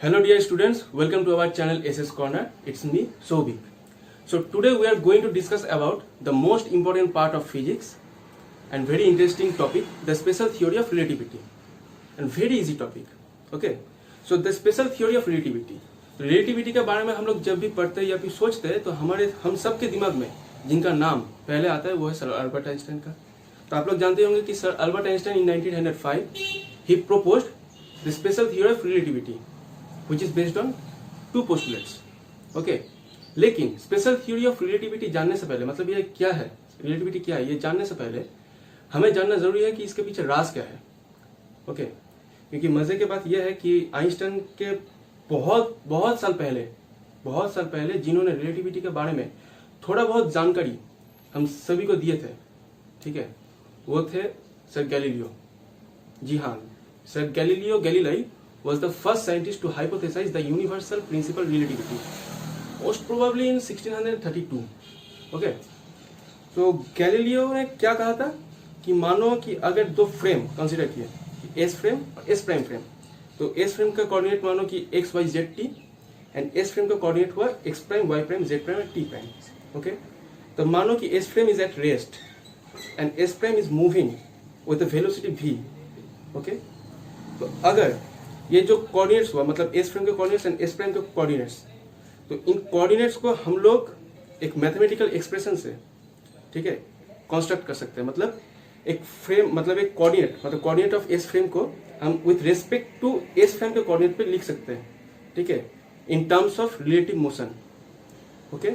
Hello dear students, welcome to our channel SS Corner. It's me, Soubik. So today we are going to discuss about the most important part of physics and very interesting topic, the special theory of relativity. And very easy topic. Okay. So the special theory of relativity. Relativity के बारे में हम लोग जब भी पढ़ते हैं या फिर सोचते हैं तो हम सबके दिमाग में जिनका नाम पहले आता है वो है सर अल्बर्ट आइंस्टाइन का। तो आप लोग जानते होंगे कि sir Albert Einstein in 1905 he proposed the special theory of relativity which is based on two postulates. Okay. लेकिन स्पेशल थ्योरी ऑफ रिलेटिविटी जानने से पहले मतलब ये क्या है, रिलेटिविटी क्या है, ये जानने से पहले हमें जानना जरूरी है कि इसके पीछे राज क्या है. ओके. क्योंकि मजे की बात यह है कि आइंस्टाइन के बहुत साल पहले जिन्होंने रिलेटिविटी के बारे में थोड़ा बहुत जानकारी हम सभी को दिए थे, ठीक है, वो थे सर गैलीलियो. जी हाँ, sir Galileo Galilei was the first scientist to hypothesize the universal principle relativity, most probably in 1632. Okay. तो गैलीलियो ने क्या कहा था कि मानो कि अगर दो फ्रेम कंसीडर किए, एस फ्रेम और एस प्राइम फ्रेम, तो एस फ्रेम का कोऑर्डिनेट मानो कि X Y Z T and S frame का कोऑर्डिनेट हुआ X prime Y prime Z prime T prime. Okay. तो मानो कि S frame is at rest and S prime is moving with the velocity v. Okay. तो अगर ये जो coordinates हुआ मतलब एस फ्रेम के कोऑर्डिनेट्स एंड एस प्राइम के कोऑर्डिनेट्स, तो इन कोऑर्डिनेट्स को हम लोग एक मैथमेटिकल एक्सप्रेशन से, ठीक है, कंस्ट्रक्ट कर सकते हैं. मतलब एक फ्रेम मतलब एक कोऑर्डिनेट मतलब कोऑर्डिनेट ऑफ एस फ्रेम को हम with respect to S frame के कोऑर्डिनेट पे लिख सकते हैं, ठीक है, in terms of relative motion. Okay.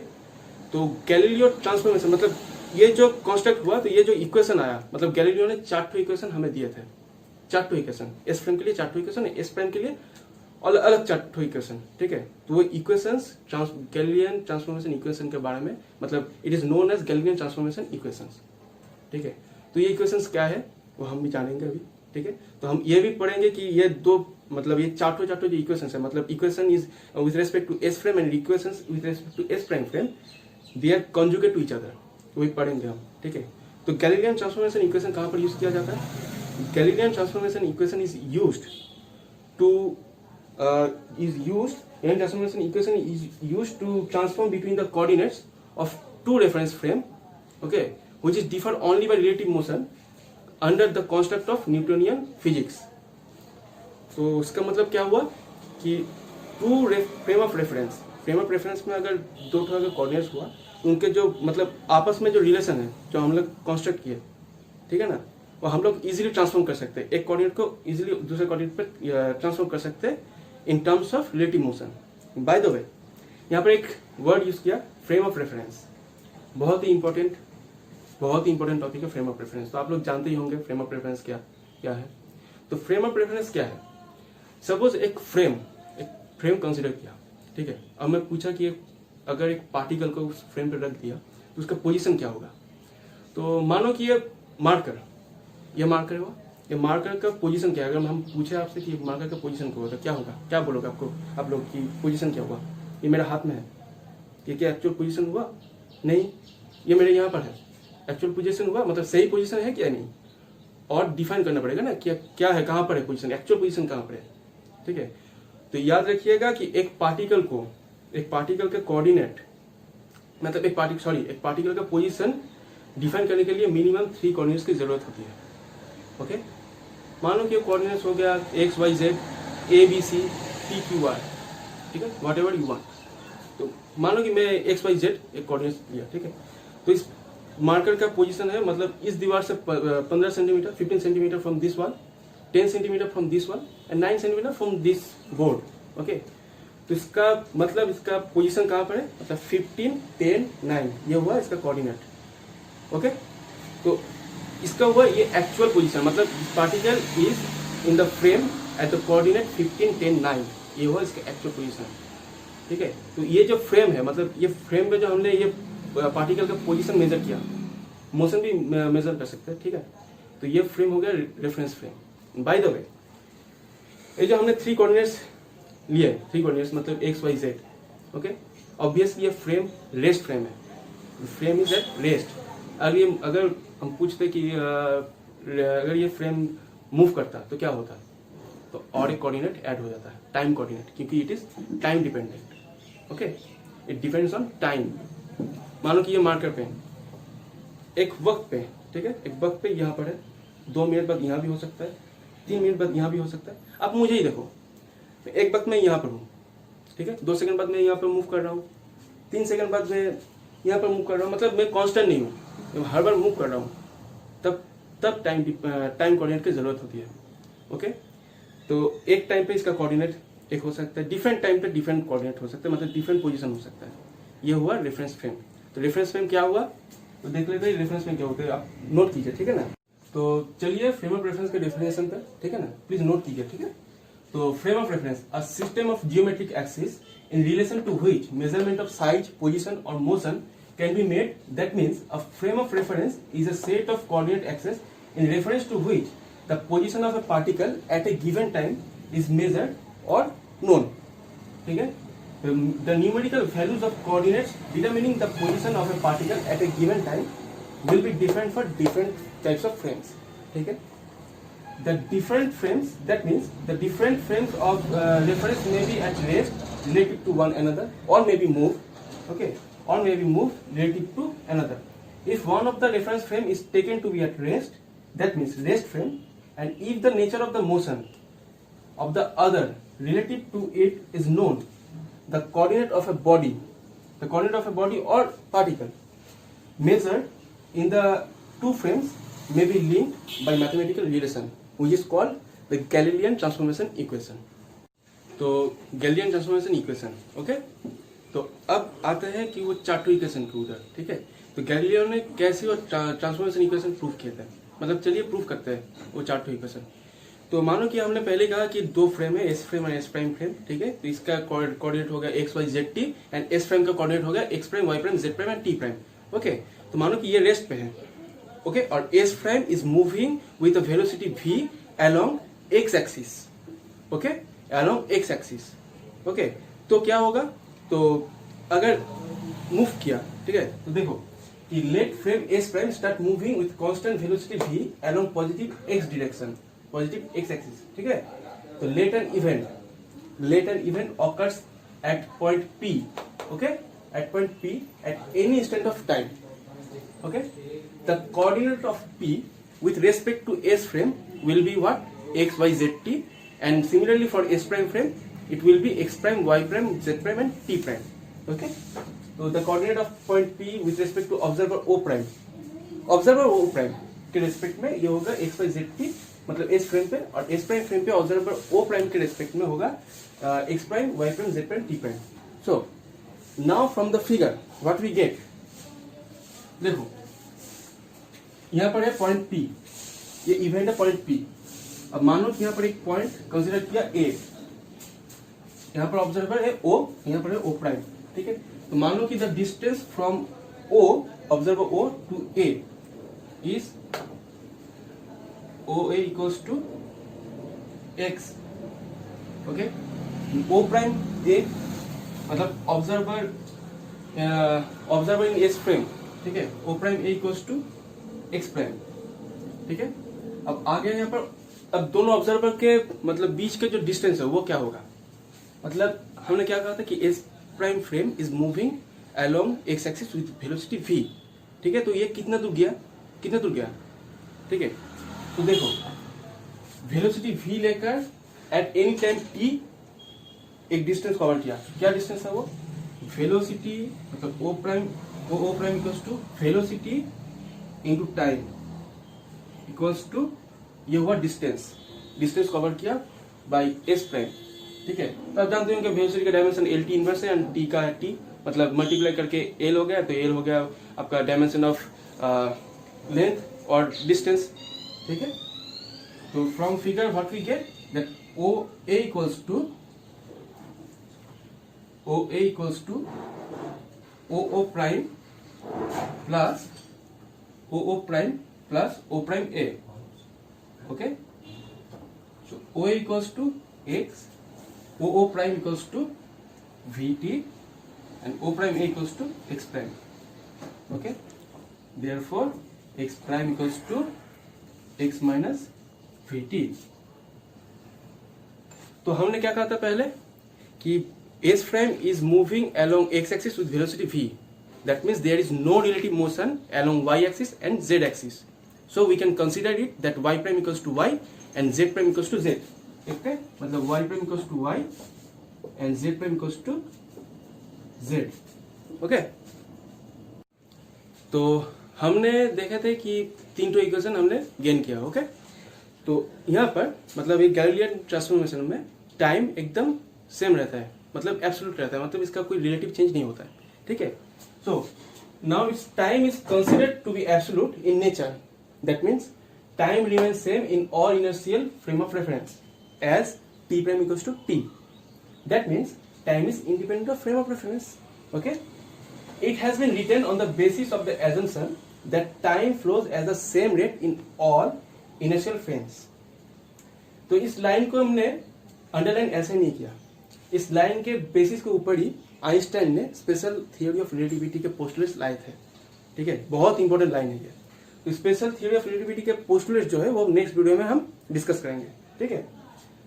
तो गैलीलियो ट्रांसफॉर्मेशन मतलब ये जो कंस्ट्रक्ट हुआ, तो ये जो इक्वेशन आया मतलब गैलीलियो ने 4 इक्वेशन हमें दिए थे, 4 इक्वेशन, एस फ्रेम के लिए 4 इक्वेशन, एस प्राइम के लिए अलग 4 इक्वेशन, ठीक है. तो वो इक्वेशंस गैलीलियन ट्रांसफॉर्मेशन इक्वेशन के बारे में मतलब it is known as Galilean transformation equations, ठीक है. तो ये इक्वेशंस क्या है वो हम भी जानेंगे अभी, ठीक है. तो हम ये भी पढ़ेंगे कि ये दो मतलब ये 4 जो इक्वेशंस है मतलब equation is with respect to S frame and equations with respect to S prime frame, they are conjugate to each other, वही पढ़ेंगे हम, ठीक है. तो गैलीलियन ट्रांसफॉर्मेशन इक्वेशन कहाँ पर यूज किया जाता है? Galilean transformation equation is used to transform between the coordinates of two reference frame, okay, which is differ only by relative motion under the construct of Newtonian physics. तो उसका मतलब क्या हुआ कि टू फ्रेम ऑफ रेफरेंस में अगर दो तरह के कोऑर्डिनेट्स हुआ, उनके जो मतलब आपस में जो रिलेशन है जो हम लोग कंस्ट्रक्ट किए, ठीक है ना, वो हम लोग इजीली ट्रांसफॉर्म कर सकते हैं, एक कोऑर्डिनेट को इजीली दूसरे कोऑर्डिनेट पर ट्रांसफॉर्म कर सकते हैं इन terms of relative motion. Bye the वे यहाँ पर एक वर्ड यूज किया, फ्रेम ऑफ रेफरेंस. बहुत ही इंपॉर्टेंट टॉपिक है फ्रेम ऑफ रेफरेंस. तो आप लोग जानते ही होंगे फ्रेम ऑफ रेफरेंस क्या है. तो फ्रेम ऑफ रेफरेंस क्या है? सपोज एक फ्रेम कंसिडर किया, ठीक है. अब मैं पूछा कि अगर एक पार्टिकल को उस फ्रेम पर रख दिया तो उसका पोजिशन क्या होगा. तो मानो कि ये मार्कर हुआ, ये मार्कर का पोजीशन क्या है. अगर हम पूछे आपसे कि मार्कर का पोजीशन क्या होगा, क्या होगा, क्या बोलोगे आप लोग की पोजीशन क्या होगा? ये मेरे हाथ में है, ये क्या एक्चुअल पोजीशन हुआ? नहीं, ये मेरे यहाँ पर है, एक्चुअल पोजीशन हुआ मतलब सही पोजीशन है क्या? नहीं, और डिफाइन करना पड़ेगा ना क्या है, कहाँ पर है पोजीशन, एक्चुअल पोजीशन कहाँ पर है, ठीक है. तो याद रखिएगा कि एक पार्टिकल के कोऑर्डिनेट मतलब एक पार्टिकल का पोजीशन डिफाइन करने के लिए मिनिमम 3 कोऑर्डिनेट्स की जरूरत होती है. ओके. मान लो कि कोऑर्डिनेट्स हो गया X Y Z A B C P Q R, ठीक है, व्हाट एवर यू वांट. तो मान लो कि मैं एक्स वाई जेड एक कोऑर्डिनेट्स लिया, ठीक है. तो इस मार्कर का पोजीशन है मतलब इस दीवार से 15 centimetre 15 centimetre from this wall, 10 centimetre from this wall and 9 centimetre from this board. Okay. तो इसका मतलब इसका पोजीशन कहाँ पर है मतलब 15 10 9 ये हुआ इसका कोऑर्डिनेट. ओके. तो इसका हुआ ये एक्चुअल पोजीशन मतलब particle is in the frame at the coordinate 15 10 9, ये हुआ इसका एक्चुअल पोजीशन, ठीक है. तो ये जो फ्रेम है मतलब ये फ्रेम पे जो हमने ये पार्टिकल का पोजीशन मेजर किया, मोशन भी मेजर कर सकते हैं, ठीक है. तो ये फ्रेम हो गया reference frame. By the way ये जो हमने 3 कोऑर्डिनेट्स लिए, 3 कोऑर्डिनेट्स मतलब X Y Z, okay. Obviously ये फ्रेम रेस्ट फ्रेम है, फ्रेम इज एट रेस्ट. अगर हम पूछते कि अगर ये फ्रेम मूव करता तो क्या होता, तो और एक कोऑर्डिनेट ऐड हो जाता है, टाइम कोऑर्डिनेट, क्योंकि it is time dependent. Okay, it depends on time. मान लो कि ये मार्कर पेन एक वक्त पे, ठीक है, एक वक्त पे यहाँ पर है, 2 मिनट बाद यहाँ भी हो सकता है, 3 मिनट बाद यहाँ भी हो सकता है। अब मुझे ही देखो, एक वक्त में यहाँ पर हूँ, ठीक है, 2 सेकंड बाद मैं यहाँ पर मूव कर रहा हूँ, 3 सेकंड बाद मैं यहाँ पर मूव कर रहा हूँ, मतलब मैं कांस्टेंट नहीं हूँ, मैं हर बार मूव कर रहा हूँ, तब टाइम कोऑर्डिनेट की जरूरत होती है। ओके, तो एक टाइम पे इसका कोऑर्डिनेट एक हो सकता है, डिफरेंट टाइम पे डिफरेंट कोऑर्डिनेट हो सकता है, मतलब डिफरेंट पोजीशन हो सकता है। ये हुआ रेफरेंस फ्रेम। तो रेफरेंस फ्रेम क्या हुआ तो देख लेते हैं रेफरेंस फ्रेम क्या होता है, आप नोट कीजिए, ठीक है ना। तो चलिए फ्रेम ऑफ रेफरेंस के डेफिनेशन पे, ठीक है ना, प्लीज नोट कीजिए, ठीक है। तो frame of reference, a system of geometric axis in relation to which measurement of size, position or motion can be made. That means a frame of reference is a set of coordinate axes in reference to which the position of a particle at a given time is measured or known. ठीक है, the numerical values of coordinates determining the position of a particle at a given time will be different for different types of frames. ठीक है, the different frames, that means the different frames of reference may be at rest relative to one another, or may be moved, okay, or may be moved relative to another. If one of the reference frame is taken to be at rest, that means rest frame, and if the nature of the motion of the other relative to it is known, the coordinate of a body, or particle measured in the two frames may be linked by mathematical relation, which is called the Galilean transformation equation. तो Galilean transformation equation, okay. तो अब आते हैं कि वो चार्टो equation के उधर, ठीक है। तो गैलिलियो ने कैसे वो ट्रांसफॉर्मेशन इक्वेशन प्रूव किया था, मतलब चलिए प्रूव करते हैं वो चार्टो इक्वेशन। तो मानो कि हमने पहले कहा कि 2 फ्रेम है, एस फ्रेम और एस प्राइम फ्रेम, ठीक है। तो इसका कोऑर्डिनेट हो गया X Y Z T, and S frame का कोऑर्डिनेट हो गया X prime Y prime Z prime and T prime, okay. तो मानो कि ये रेस्ट पे है, ओके, और S prime is moving with a velocity v along X axis, okay, along x axis, okay. तो क्या होगा, तो अगर मूव किया, ठीक है, तो देखो कि let frame s prime start moving with constant velocity v along positive x direction, positive x axis, ठीक है। तो let an event occurs at point p, okay, at point p at any instant of time, okay. The coordinate of p with respect to s frame will be what, x y z t, and similarly for s prime frame it will be x prime y prime z prime and t prime, okay. So the coordinate of point p with respect to observer o prime के respect में ये होगा x y z t, मतलब s frame पे, और s prime frame पे observer o prime के respect में होगा x prime y prime z prime t prime. So now from the figure what we get, देखो यहाँ पर है पॉइंट p, ये इवेंट है पॉइंट p। अब मानो कि यहाँ पर एक पॉइंट कंसीडर किया A, यहाँ पर ऑब्जर्वर है O, यहाँ पर है O प्राइम, ठीक है। तो मान लो कि the distance from O, observer O to A is OA equals to X, okay. O prime A मतलब ऑब्जर्वर इन S फ्रेम, ठीक है, O prime A equals to X prime, ठीक है। अब आगे यहाँ पर अब दोनों ऑब्जर्वर के मतलब बीच के जो डिस्टेंस है वो क्या होगा, मतलब हमने क्या कहा था कि S prime frame is moving along X axis with velocity v, ठीक है। तो ये कितना दूर गया, ठीक है। तो देखो वेलोसिटी v लेकर एट एनी टाइम t एक डिस्टेंस कवर किया, क्या डिस्टेंस है वो, वेलोसिटी मतलब o prime equals to velocity into time equals to, ये हुआ डिस्टेंस कवर किया बाय एस प्राइम, ठीक है। तो आप जानते हो कि वेलोसिटी का डायमेंशन एल टी इनवर्स है, एंड टी का टी मतलब मल्टीप्लाई करके एल हो गया, तो एल हो गया आपका डायमेंशन ऑफ लेंथ और डिस्टेंस, ठीक है। तो from figure what we get that O A equals to O prime plus O prime A, okay. So OA equals to X, OO prime equals to VT, and O prime A equals to X prime, okay. Therefore X prime equals to X minus VT, तो हमने क्या कहा था पहले कि S frame is moving along X axis with velocity v. That means there is no relative motion along y axis and z axis. So we can consider it that y prime equals to y and z prime equals to z. Okay? मतलब y prime equals to y and z prime equals to z. Okay? तो हमने देखे थे कि 3 equation हमने gain किया. Okay, तो यहाँ पर मतलब एक गैलीलियन ट्रांसफॉर्मेशन में टाइम एकदम सेम रहता है, मतलब एब्सोल्यूट रहता है, मतलब इसका कोई रिलेटिव चेंज नहीं होता है. ठीक है. So now its time is considered to be absolute in nature. That means time remains same in all inertial frame of reference as t prime equals to t. That means time is independent of frame of reference. Okay? It has been written on the basis of the assumption that time flows at the same rate in all inertial frames. तो इस line को हमने underline ऐसे नहीं किया. इस line के basis के ऊपर ही आइंस्टाइन ने स्पेशल थियोरी ऑफ रिलेटिविटी के पोस्टुलेट्स लाए थे. ठीक है, बहुत इंपॉर्टेंट लाइन है ये. तो स्पेशल थियोरी ऑफ रिलेटिविटी के पोस्टुलेट्स जो है वो नेक्स्ट वीडियो में हम डिस्कस करेंगे. ठीक है.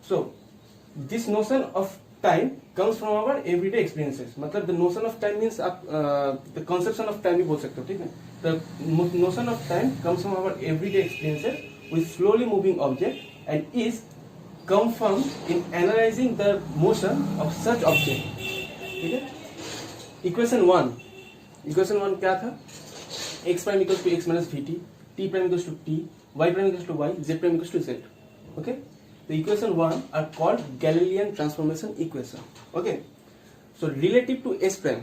So this notion of time comes from our everyday experiences. मतलब the notion of time means आप द कंसेप्शन ऑफ टाइम भी बोल सकते हो. ठीक है. The notion of time comes from our everyday experiences with slowly moving object and is confirmed in analyzing the motion of such object. ठीक है. Equation 1 क्या था? x prime equals to x minus V T, t prime equals to t, y prime equals to y, z prime equals to z. Okay. तो equation 1 are called Galilean transformation equation. Okay. So relative to s prime,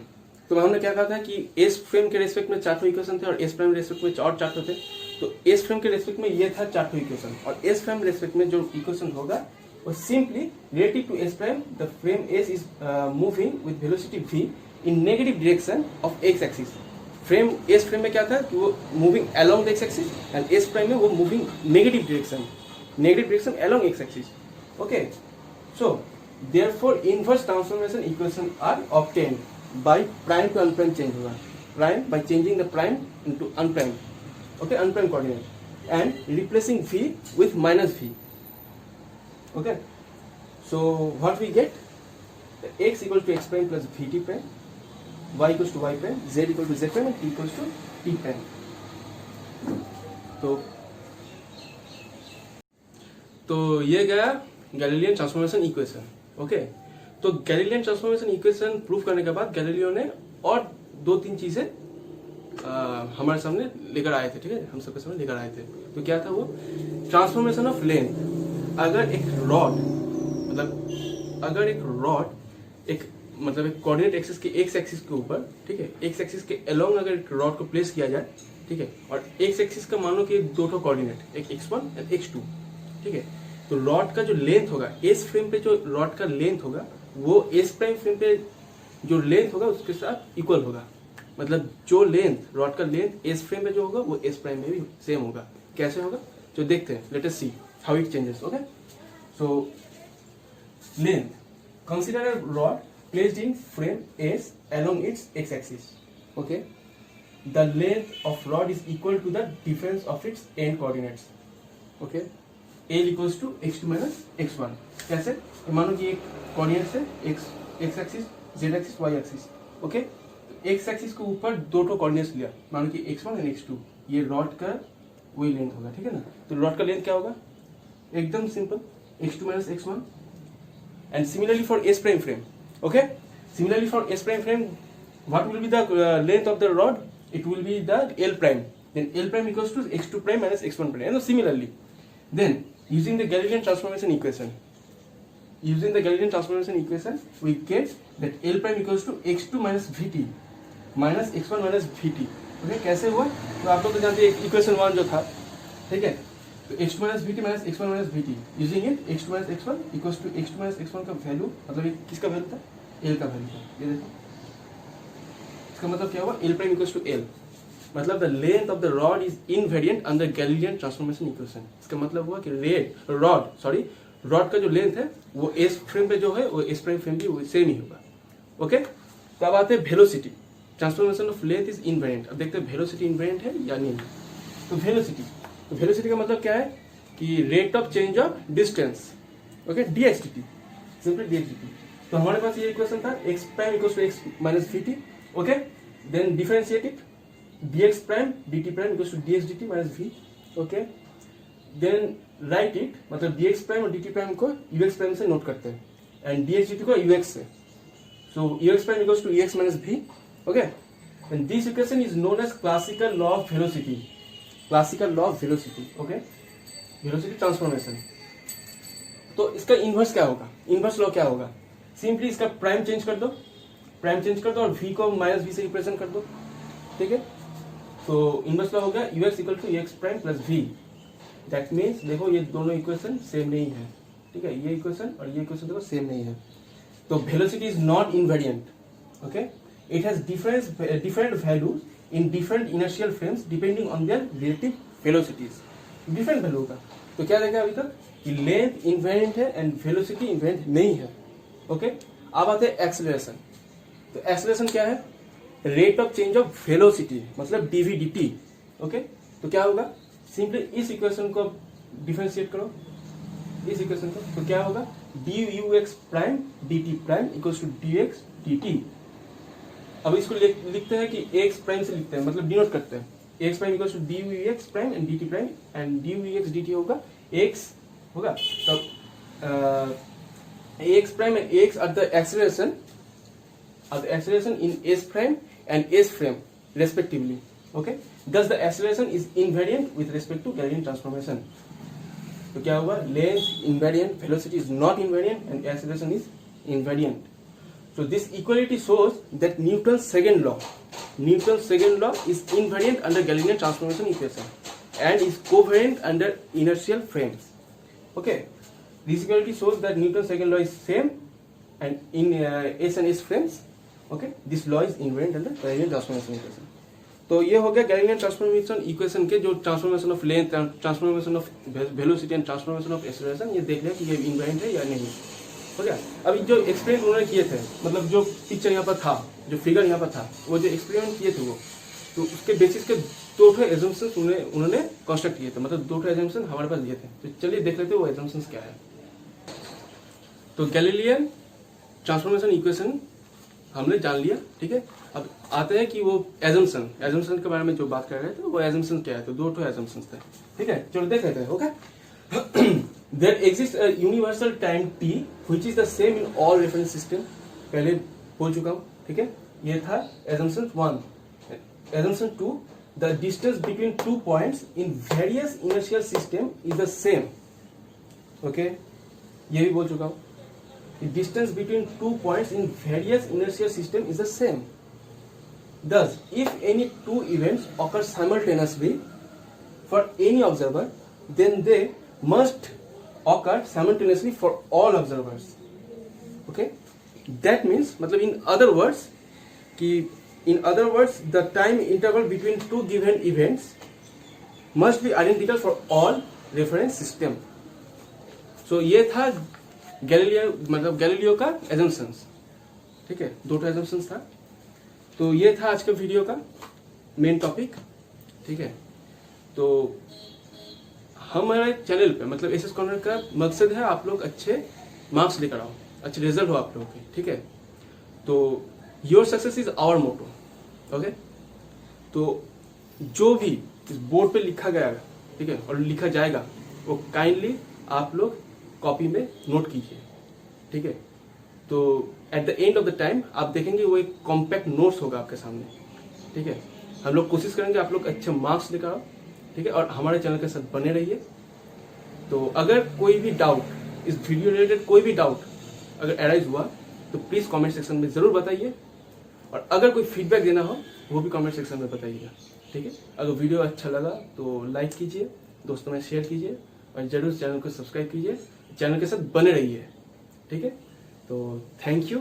तो हमने क्या कहा था कि s frame के respect में 4 equation थे और s प्राइम रेस्पेक्ट में और 4 थे. तो s फ्रेम के रेस्पेक्ट में ये था 4 इक्वेशन, और s फ्रेम रेस्पेक्ट में जो इक्वेशन होगा वो simply relative to s prime the frame s is moving with velocity v in negative direction of x axis. Frame s frame में क्या था कि वो moving along the x axis and s prime में वो moving negative direction along x axis. Okay. So therefore inverse transformation equation are obtained by prime to unprime change होगा. Prime by changing the prime into unprime. Okay, unprime coordinate and replacing v with minus v. Okay, so what we get? X equals to x prime plus vt prime, y equals to y prime, z equals to z prime and t equals to t prime. तो ये गया Galilean transformation equation. Okay. तो Galilean transformation equation prove करने के बाद Galileo ने और 2-3 चीजें हमारे सामने लेकर आए थे. ठीक है, हम सबके सामने लेकर आए थे. तो क्या था वो? Transformation of length. अगर एक रॉड एक कोऑर्डिनेट एक्सिस के एक्स एक्सिस के ऊपर, ठीक है, एक्स एक्सिस के अलोंग अगर एक रॉड को प्लेस किया जाए, ठीक है, और एक्स एक्सिस का मानो कि 2 कोऑर्डिनेट, एक x1 एंड x2. ठीक है. तो रॉड का जो लेंथ होगा एस फ्रेम पे, जो रॉड का लेंथ होगा वो एस प्राइम फ्रेम पे जो लेंथ होगा उसके साथ इक्वल होगा. मतलब जो लेंथ, रॉड का लेंथ एस फ्रेम में जो होगा वो एस प्राइम में भी सेम होगा. कैसे होगा जो देखते हैं. Let us see how it changes. Okay. So length, consider a rod placed in frame S along its X axis. Okay. The length of rod is equal to the difference of its end coordinates. Okay. L equals to x2 minus x1. कैसे? मानो कि एक coordinate से X axis, Z axis, Y axis. Okay. X axis के ऊपर 2 coordinates लिया, मानो कि x1 एंड x2. ये रॉड का वही लेंथ होगा. ठीक है ना. तो रॉड का लेंथ क्या होगा? एकदम simple, x2 minus x1. And similarly for s prime frame. Okay. Similarly for s prime frame, what will be the length of the rod? It will be the l prime. Then l prime equals to x2 prime minus x1 prime. And similarly then using the Galilean transformation equation, we get that L prime equals to x2 minus vt minus x1 minus vt. Okay. कैसे हुआ? तो आप लोग तो जानते हैं equation 1 जो था. ठीक है. तो x2 minus vt minus x1 minus vt, using it x2 minus x1 equals to x2 minus x1 का वैल्यू, मतलब ये किसका वैल्यू था? L का वैल्यू था. ये देखो, इसका मतलब क्या हुआ? L prime equals to L. मतलब the length of the rod is invariant under Galilean transformation equation. इसका मतलब हुआ कि रॉड का जो लेंथ है वो एस फ्रेम पे जो है वो एस प्राइम फ्रेम भी सेम ही होगा. ओके. तो अब आते हैं velocity. Transformation of length is invariant. अब देखते हैं वेलोसिटी इनवेरिएंट है या नहीं. तो वेलोसिटी का मतलब क्या है कि rate of change of distance. Okay. dxdt. Simply dx dt। तो हमारे पास ये इक्वेशन था x prime equals to x minus vt। Okay, then differentiate it, dx prime dt prime equals to dx dt minus v। Okay, then write it, मतलब dx prime और dt prime को ux prime से note करते हैं and dx dt को ux से। So ux prime equals to ex minus v। Okay, and this equation is known as classical law of velocity, classical law of velocity. Okay, velocity transformation. तो इसका inverse क्या होगा, inverse law क्या होगा? Simply इसका prime change कर दो, prime change कर दो और v को माइनस v से रिप्रेजेंट कर दो। ठीक है, तो इनवर्स लॉ हो गया ux equal to x prime plus v। That means देखो ये दोनों इक्वेशन सेम नहीं है। ठीक है, ये इक्वेशन और ये इक्वेशन देखो सेम नहीं है। तो velocity is not invariant. Okay, it has different values in different inertial frames depending on their relative velocities. Different value का। तो क्या देखा अभी तक कि लेंथ इनवेरिएंट है एंड वेलोसिटी इनवेरिएंट नहीं है। ओके, अब आते हैं एक्सेलरेशन। तो एक्सेलरेशन क्या है? Rate of change of velocity, मतलब dv dt। ओके, तो क्या होगा? सिंपली इस इक्वेशन को डिफरेंशिएट करो, इस इक्वेशन को, तो क्या होगा? dux prime dt prime equals to dx dt। अब इसको लिखते हैं कि x प्राइम से लिखते हैं, मतलब डिनोट करते हैं। x prime equals to dux prime and dt prime and dux dt होगा x होगा। तब x prime and x are the acceleration in s prime and s frame respectively. Okay, thus the acceleration is invariant with respect to Galilean transformation. तो क्या हुआ? Length invariant, velocity is not invariant and acceleration is invariant. So this equality shows that Newton's second law is invariant under Galilean transformation equation and is covariant under inertial frames. Okay, this equality shows that Newton's second law is same and in S and S frames. Okay, this law is invariant under Galilean transformation equation. तो ये हो गया Galilean transformation equation के जो transformation of length, transformation of velocity and transformation of acceleration, ये देख लिया कि ये इनवेरिएंट है या नहीं। हो गया। अभी जो एक्सपेरिमेंट उन्होंने किए थे, मतलब जो पिक्चर यहाँ पर था, जो फिगर यहाँ पर था, वो जो एक्सपेरिमेंट किए थे वो, तो उसके बेसिस के दो ठो एजम्पशंस उन्होंने कंस्ट्रक्ट किए थे, मतलब दो ठो एजम्पशन हमारे पास दिए थे। तो चलिए देख लेते हैं वो एजम्पशंस क्या है। तो गैलीलियन ट्रांसफॉर्मेशन इक्वेशन हमने जान लिया, ठीक है। अब आते हैं कि वो एजम्पशन के बारे में जो बात कर रहे थे, वो एजम्पशन क्या है। तो दो ठो एजम्पशंस थे, ठीक है। चलो देख लेते हैं। Okay, there exist a universal time t which is the same in all reference system. पहले बोल चुका हूँ, ठीक है। ये था assumption 1। Assumption 2, the distance between 2 points in various inertial system is the same. Okay, ये भी बोल चुका हूँ। The distance between 2 points in various inertial system is the same. Thus, if any two events occur simultaneously for any observer, then they must occur simultaneously for all observers. Okay? That means, मतलब in other words, the time interval between two given events must be identical for all reference system. So ये था Galileo का assumptions, ठीक है। दो to assumptions था। तो ये था आज के वीडियो का मेन टॉपिक, ठीक है। तो हमारे चैनल पे, मतलब एसएस कॉर्नर का मकसद है आप लोग अच्छे मार्क्स लेकर आओ, अच्छे रिजल्ट हो आप लोगों के, ठीक है। तो your success is our motto. Okay, तो जो भी इस बोर्ड पे लिखा गया है, ठीक है, और लिखा जाएगा, वो काइंडली आप लोग कॉपी में नोट कीजिए, ठीक है। तो at the end of the time आप देखेंगे वो एक कॉम्पैक्ट नोट्स होगा आपके सामने, ठीक है। हम लोग कोशिश करेंगे आप लोग अच्छे मार्क्स लेकर आओ, ठीक है, और हमारे चैनल के साथ बने रहिए। तो अगर कोई भी डाउट, इस वीडियो रिलेटेड कोई भी डाउट अगर अराइज हुआ तो प्लीज कमेंट सेक्शन में जरूर बताइए, और अगर कोई फीडबैक देना हो वो भी कमेंट सेक्शन में बताइएगा, ठीक है। अगर वीडियो अच्छा लगा तो लाइक कीजिए, दोस्तों में शेयर कीजिए, और जरूर चैनल को सब्सक्राइब कीजिए, चैनल के साथ बने रहिए, ठीक है। तो थैंक यू।